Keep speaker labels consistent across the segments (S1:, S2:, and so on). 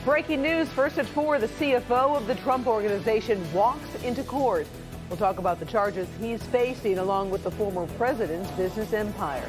S1: Breaking news, first at 4, the CFO of the Trump Organization walks into court. We'll talk about the charges he's facing along with the former president's business empire.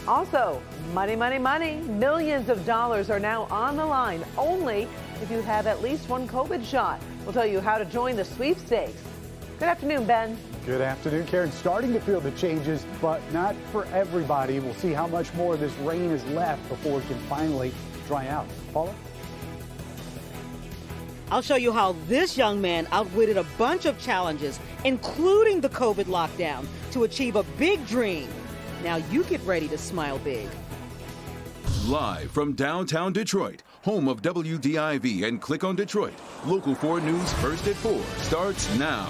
S1: Also, money, money, money. Millions of dollars are now on the line only if you have at least one COVID shot. We'll tell you how to join the sweepstakes. Good afternoon, Ben.
S2: Good afternoon, Karen. Starting to feel the changes, but not for everybody. We'll see how much more of this rain is left before it can finally dry out. Paula?
S3: I'll show you how this young man outwitted a bunch of challenges, including the COVID lockdown, to achieve a big dream. Now you get ready to smile big.
S4: Live from downtown Detroit, home of WDIV and Click on Detroit, Local 4 News First at 4 starts now.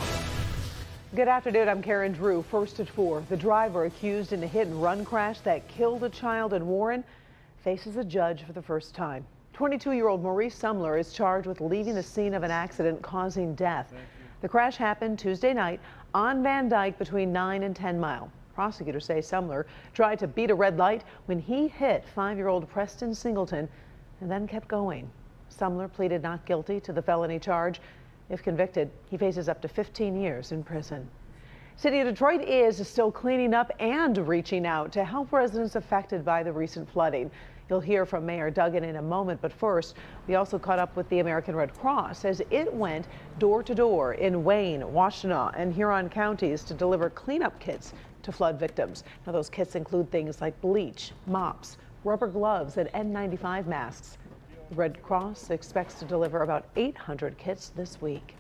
S1: Good afternoon, I'm Karen Drew. First at 4, the driver accused in a hit-and-run crash that killed a child in Warren faces a judge for the first time. 22-year-old Maurice Sumler is charged with leaving the scene of an accident causing death. The crash happened Tuesday night on Van Dyke between 9 and 10 Mile. Prosecutors say Sumler tried to beat a red light when he hit 5-year-old Preston Singleton and then kept going. Sumler pleaded not guilty to the felony charge. If convicted, he faces up to 15 years in prison. City of Detroit is still cleaning up and reaching out to help residents affected by the recent flooding. You'll hear from Mayor Duggan in a moment, but first, we also caught up with the American Red Cross as it went door to door in Wayne, Washtenaw, and Huron counties to deliver cleanup kits to flood victims. Now, those kits include things like bleach, mops, rubber gloves, and N95 masks. The Red Cross expects to deliver about 800 kits this week.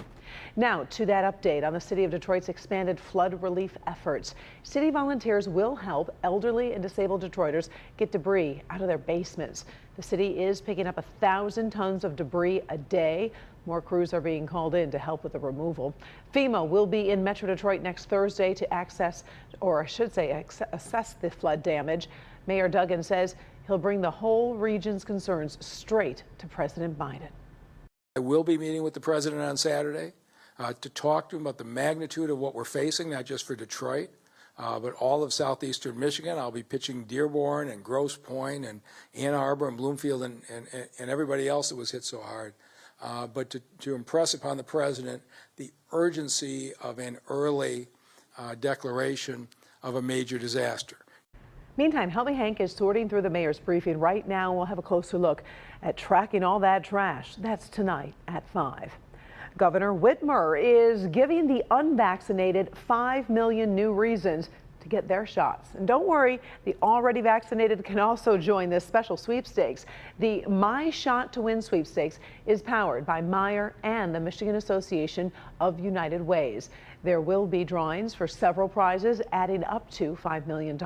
S1: Now to that update on the City of Detroit's expanded flood relief efforts. City volunteers will help elderly and disabled Detroiters get debris out of their basements. The city is picking up 1,000 tons of debris a day. More crews are being called in to help with the removal. FEMA will be in Metro Detroit next Thursday to assess the flood damage. Mayor Duggan says he'll bring the whole region's concerns straight to President Biden.
S5: I will be meeting with the president on Saturday to talk to him about the magnitude of what we're facing, not just for Detroit, but all of southeastern Michigan. I'll be pitching Dearborn and Grosse Pointe and Ann Arbor and Bloomfield and everybody else that was hit so hard. But to impress upon the president the urgency of an early declaration of a major disaster.
S1: Meantime, Helmy Hank is sorting through the mayor's briefing right now. We'll have a closer look at tracking all that trash. That's tonight at 5. Governor Whitmer is giving the unvaccinated 5 million new reasons to get their shots. And don't worry, the already vaccinated can also join this special sweepstakes. The My Shot to Win sweepstakes is powered by Meijer and the Michigan Association of United Ways. There will be drawings for several prizes, adding up to $5 million.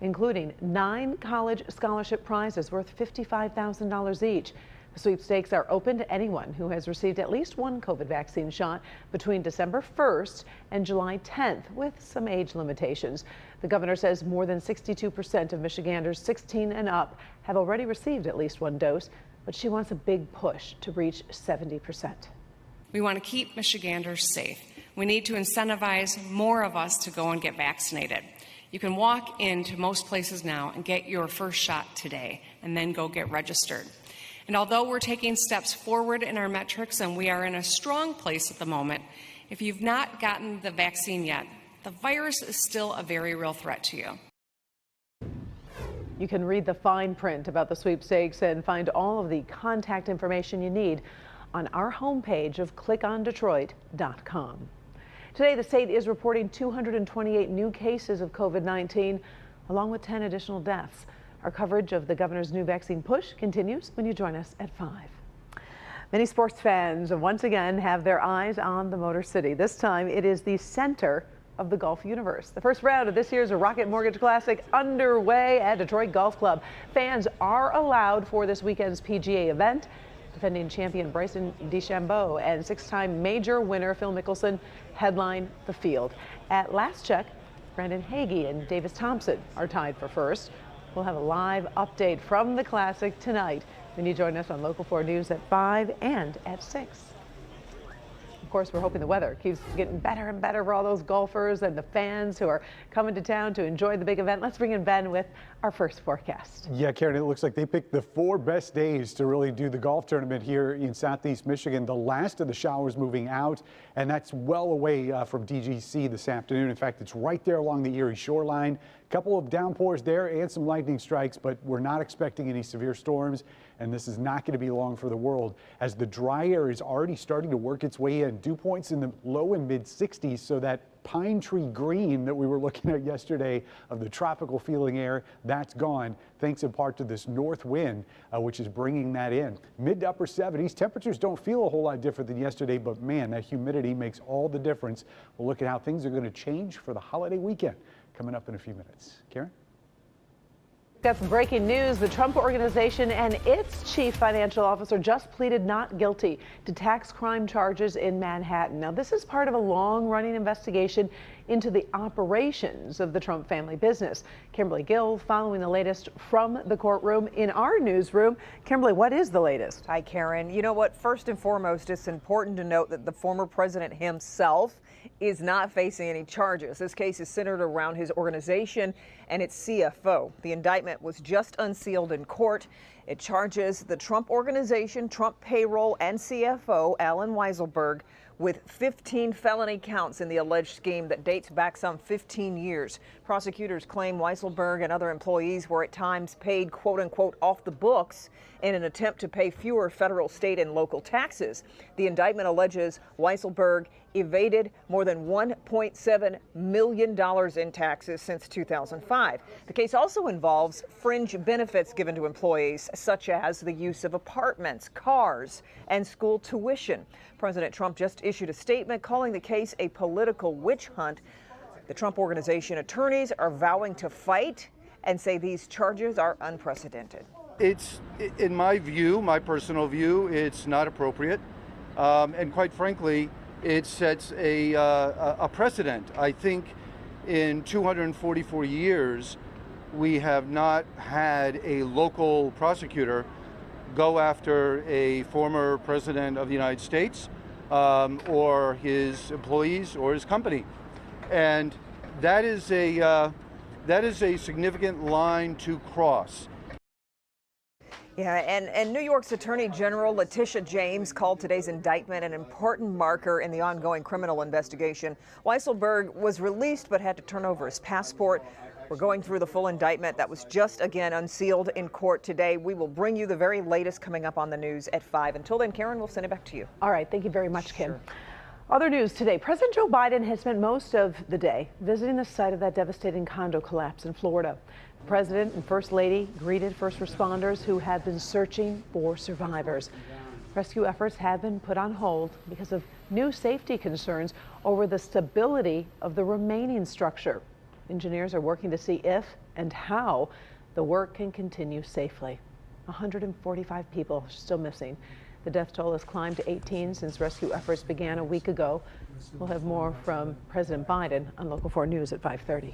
S1: Including 9 college scholarship prizes worth $55,000 each. The sweepstakes are open to anyone who has received at least one COVID vaccine shot between December 1st and July 10th, with some age limitations. The governor says more than 62% of Michiganders 16 and up have already received at least one dose, but she wants a big push to reach 70%.
S6: We want to keep Michiganders safe. We need to incentivize more of us to go and get vaccinated. You can walk into most places now and get your first shot today and then go get registered. And although we're taking steps forward in our metrics and we are in a strong place at the moment, if you've not gotten the vaccine yet, the virus is still a very real threat to you.
S1: You can read the fine print about the sweepstakes and find all of the contact information you need on our homepage of clickondetroit.com. Today, the state is reporting 228 new cases of COVID-19, along with 10 additional deaths. Our coverage of the governor's new vaccine push continues when you join us at 5. Many sports fans once again have their eyes on the Motor City. This time, it is the center of the golf universe. The first round of this year's Rocket Mortgage Classic underway at Detroit Golf Club. Fans are allowed for this weekend's PGA event. Defending champion Bryson DeChambeau and 6-time major winner Phil Mickelson headline the field. At last check, Brandon Hagee and Davis Thompson are tied for first. We'll have a live update from the Classic tonight when you join us on Local 4 News at 5 and at 6. course, we're hoping the weather keeps getting better and better for all those golfers and the fans who are coming to town to enjoy the big event. Let's bring in Ben with our first forecast.
S2: Yeah, Karen, it looks like they picked the 4 best days to really do the golf tournament here in Southeast Michigan. The last of the showers moving out, and that's well away from DGC this afternoon. In fact, it's right there along the Erie shoreline. A couple of downpours there and some lightning strikes, but we're not expecting any severe storms, and this is not going to be long for the world as the dry air is already starting to work its way in. Dew points in the low and mid 60s, so that pine tree green that we were looking at yesterday of the tropical feeling air, that's gone thanks in part to this north wind, which is bringing that in. Mid to upper 70s. Temperatures don't feel a whole lot different than yesterday, but man, that humidity makes all the difference. We'll look at how things are going to change for the holiday weekend coming up in a few minutes. Karen?
S1: Got some breaking news. The Trump Organization and its chief financial officer just pleaded not guilty to tax crime charges in Manhattan. Now, this is part of a long-running investigation into the operations of the Trump family business. Kimberly Gill following the latest from the courtroom in our newsroom. Kimberly, what is the latest?
S7: Hi, Karen. You know what? First and foremost, it's important to note that the former president himself is not facing any charges. This case is centered around his organization and its CFO. The indictment was just unsealed in court. It charges the Trump Organization, Trump payroll, and CFO, Allen Weisselberg, with 15 felony counts in the alleged scheme that dates back some 15 years. Prosecutors claim Weisselberg and other employees were at times paid, quote unquote, off the books in an attempt to pay fewer federal, state, and local taxes. The indictment alleges Weisselberg evaded more than $1.7 million in taxes since 2005. The case also involves fringe benefits given to employees, such as the use of apartments, cars, and school tuition. President Trump just issued a statement calling the case a political witch hunt. The Trump Organization attorneys are vowing to fight and say these charges are unprecedented.
S8: It's, in my view, my personal view, it's not appropriate. And quite frankly, it sets a precedent. I think in 244 years, we have not had a local prosecutor go after a former president of the United States or his employees or his company. And that is a significant line to cross.
S7: Yeah, and New York's Attorney General Letitia James called today's indictment an important marker in the ongoing criminal investigation. Weisselberg was released but had to turn over his passport. We're going through the full indictment that was just again unsealed in court today. We will bring you the very latest coming up on the news at 5. Until then, Karen, we'll send it back to you.
S1: All right. Thank you very much, Kim.
S7: Sure.
S1: Other news today. President Joe Biden has spent most of the day visiting the site of that devastating condo collapse in Florida. The president and first lady greeted first responders who have been searching for survivors. Rescue efforts have been put on hold because of new safety concerns over the stability of the remaining structure. Engineers are working to see if and how the work can continue safely. 145 people still missing. The death toll has climbed to 18 since rescue efforts began a week ago. We'll have more from President Biden on Local 4 News at 5:30.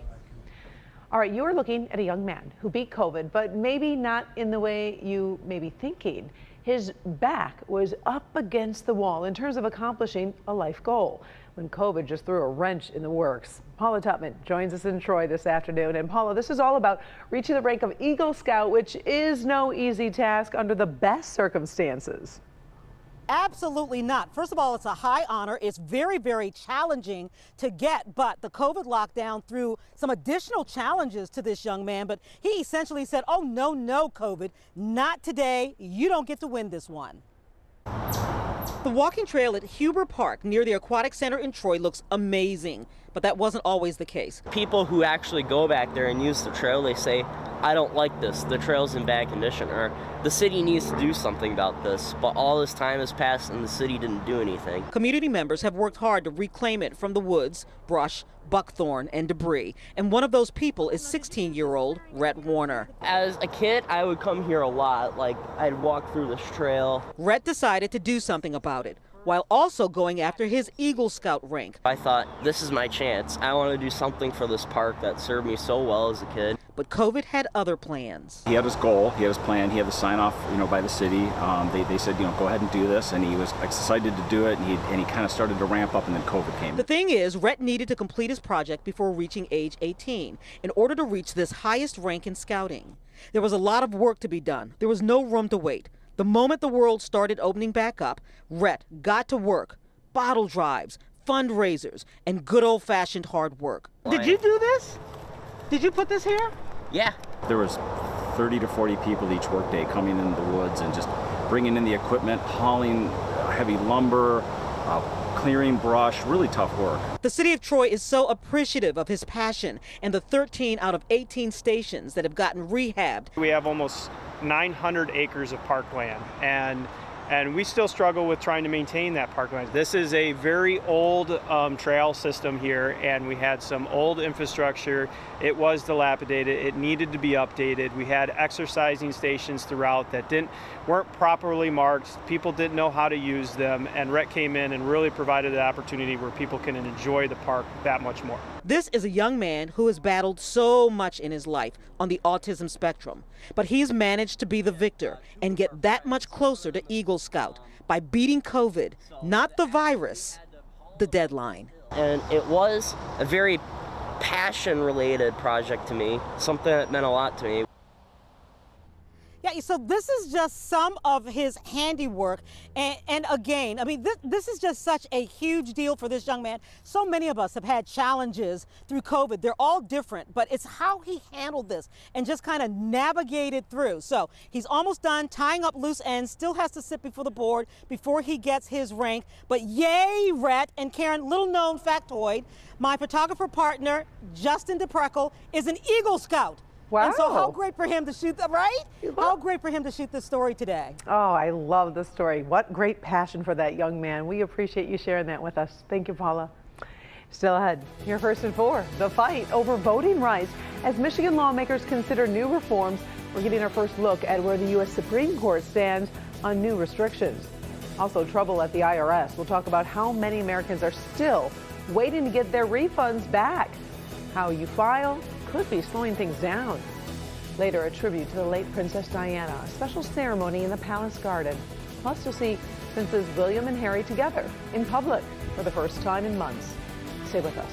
S1: All right, you are looking at a young man who beat COVID, but maybe not in the way you may be thinking. His back was up against the wall in terms of accomplishing a life goal when COVID just threw a wrench in the works. Paula Tutman joins us in Troy this afternoon. And Paula, this is all about reaching the rank of Eagle Scout, which is no easy task under the best circumstances.
S3: Absolutely not. First of all, it's a high honor. It's very, very challenging to get, but the COVID lockdown threw some additional challenges to this young man, but he essentially said, oh, no, COVID, not today. You don't get to win this one. The walking trail at Huber Park near the Aquatic Center in Troy looks amazing, but that wasn't always the case.
S9: People who actually go back there and use the trail, they say, I don't like this, the trail's in bad condition, or the city needs to do something about this, but all this time has passed and the city didn't do anything. Community
S3: members have worked hard to reclaim it from the woods, brush, buckthorn, and debris, and one of those people is 16-year-old Rhett Warner.
S9: As a kid, I would come here a lot, like I'd walk through this trail.
S3: Rhett decided to do something about it, while also going after his Eagle Scout rank.
S9: I thought, this is my chance. I want to do something for this park that served me so well as a kid.
S3: but COVID had other plans.
S10: He had his goal, he had his plan, he had the sign off, by the city. They said, go ahead and do this, and he was excited to do it, and he kind of started to ramp up, and then COVID came.
S3: The thing is, Rhett needed to complete his project before reaching age 18 in order to reach this highest rank in scouting. There was a lot of work to be done. There was no room to wait. The moment the world started opening back up, Rhett got to work. Bottle drives, fundraisers, and good old-fashioned hard work. Did you do this? Did you put this here?
S9: Yeah.
S10: There was 30 to 40 people each workday coming into the woods and just bringing in the equipment, hauling heavy lumber, clearing brush, really tough work.
S3: The city of Troy is so appreciative of his passion and the 13 out of 18 stations that have gotten rehabbed.
S11: We have almost 900 acres of parkland, and we still struggle with trying to maintain that parkland. This is a very old trail system here, and we had some old infrastructure. It was dilapidated. It needed to be updated. We had exercising stations throughout that weren't properly marked. People didn't know how to use them, and Rhett came in and really provided an opportunity where people can enjoy the park that much more.
S3: This is a young man who has battled so much in his life on the autism spectrum, but he's managed to be the victor and get that much closer to Eagle Scout by beating COVID, not the virus, the deadline.
S9: And it was a very passion-related project to me, something that meant a lot to me.
S3: Yeah, so this is just some of his handiwork. And again, I mean, this is just such a huge deal for this young man. So many of us have had challenges through COVID. They're all different, but it's how he handled this and just kind of navigated through. So he's almost done tying up loose ends, still has to sit before the board before he gets his rank. But yay, Rhett and Karen, little known factoid, my photographer partner, Justin DePreckle, is an Eagle Scout.
S1: Wow.
S3: And so how great for him to shoot, right? How great for him to shoot this story today.
S1: Oh, I love the story. What great passion for that young man. We appreciate you sharing that with us. Thank you, Paula. Still ahead, your first and four, the fight over voting rights. As Michigan lawmakers consider new reforms, we're getting our first look at where the U.S. Supreme Court stands on new restrictions. Also, trouble at the IRS. We'll talk about how many Americans are still waiting to get their refunds back. How you file could be slowing things down. Later, a tribute to the late Princess Diana, a special ceremony in the palace garden. Plus, you'll see Princes William and Harry together in public for the first time in months. Stay with us.